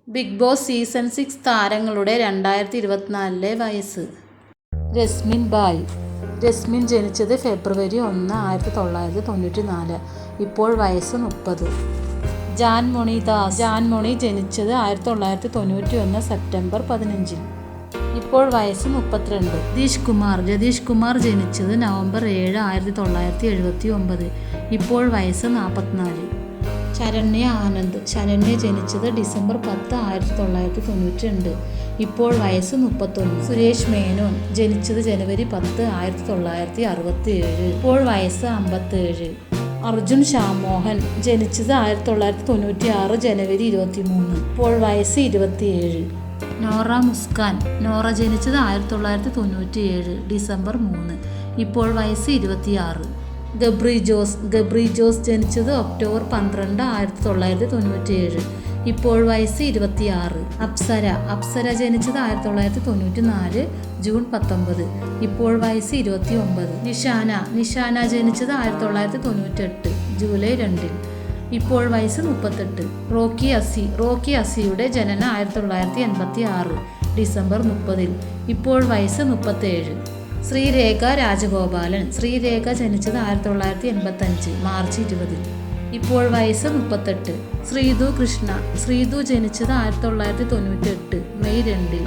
Big boss season 6 താരങ്ങളുടെ 2024 വയസ്സ്. Resmin bye. Resmin ജനിച്ചത് ഫെബ്രുവരി 1, 1994. ഇപ്പോൾ വയസ്സ് 30. ജാൻമോണി ദാസ്. ജാൻമോണി ജനിച്ചത് 1991 സെപ്റ്റംബർ 15. ഇപ്പോൾ വയസ്സ് 32. രതീഷ് കുമാർ. രതീഷ് കുമാർ ജനിച്ചത് നവംബർ 7, 1979. ഇപ്പോൾ വയസ്സ് 44. ശരണ്യ ആനന്ദ്. ശരണ്യ ജനിച്ചത് ഡിസംബർ 10, 1992. ഇപ്പോൾ വയസ്സ് 31. സുരേഷ് മേനോൻ ജനിച്ചത് ജനുവരി 10, 1967. ഇപ്പോൾ വയസ്സ് 57. അർജുൻ ഷാമോഹൻ ജനിച്ചത് 1996 ജനുവരി 23. ഇപ്പോൾ വയസ്സ് 27. നോറ മുസ്കാൻ. നോറ ജനിച്ചത് 1997 ഡിസംബർ 3. ഇപ്പോൾ വയസ്സ് 26. ഗബ്രി ജോസ്. ഗബ്രി ജോസ് ജനിച്ചത് ഒക്ടോബർ 12, 1997. ഇപ്പോൾ വയസ്സ് 26. അപ്സര. അപ്സര ജനിച്ചത് 1994 ജൂൺ 19. ഇപ്പോൾ വയസ്സ് 29. നിഷാന. നിഷാന ജനിച്ചത് 1998 ജൂലൈ 2. ഇപ്പോൾ വയസ്സ് 38. റോക്കി അസി. റോക്കി അസിയുടെ ജനനം 1986 ഡിസംബർ 30. ഇപ്പോൾ വയസ്സ് 37. ശ്രീരേഖ രാജഗോപാലൻ. ശ്രീരേഖ ജനിച്ചത് 1985 മാർച്ച് 20. ഇപ്പോൾ വയസ്സ് 38. ശ്രീതു കൃഷ്ണ. ശ്രീതു ജനിച്ചത് 1998 മെയ് 2.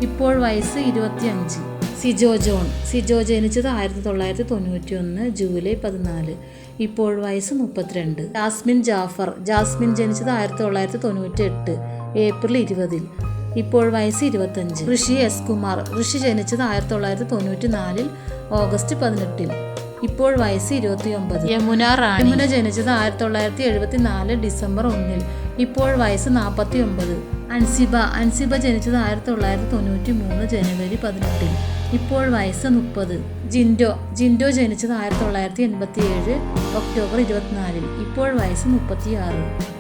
ഇപ്പോൾ വയസ്സ് 25. സിജോ ജോൺ. സിജോ ജനിച്ചത് 1991 ജൂലൈ 14. ഇപ്പോൾ വയസ്സ് 32. ജാസ്മിൻ ജാഫർ. ജാസ്മിൻ ജനിച്ചത് 1998 ഏപ്രിൽ 20. ഇപ്പോൾ വയസ്സ് 25. ഋഷി എസ് കുമാർ. ഋഷി ജനിച്ചത് 1994 ഓഗസ്റ്റ് 18. ഇപ്പോൾ വയസ്സ് 29. യമുന റാണി. യമുന ജനിച്ചത് 1974 ഡിസംബർ 1. ഇപ്പോൾ വയസ്സ് 49. അൻസിബ. അൻസിബ ജനിച്ചത് 1993 ജനുവരി 18. ഇപ്പോൾ വയസ്സ് 30. ജിൻഡോ. ജിൻഡോ ജനിച്ചത് 1987 ഒക്ടോബർ 24. ഇപ്പോൾ വയസ്സ് 36.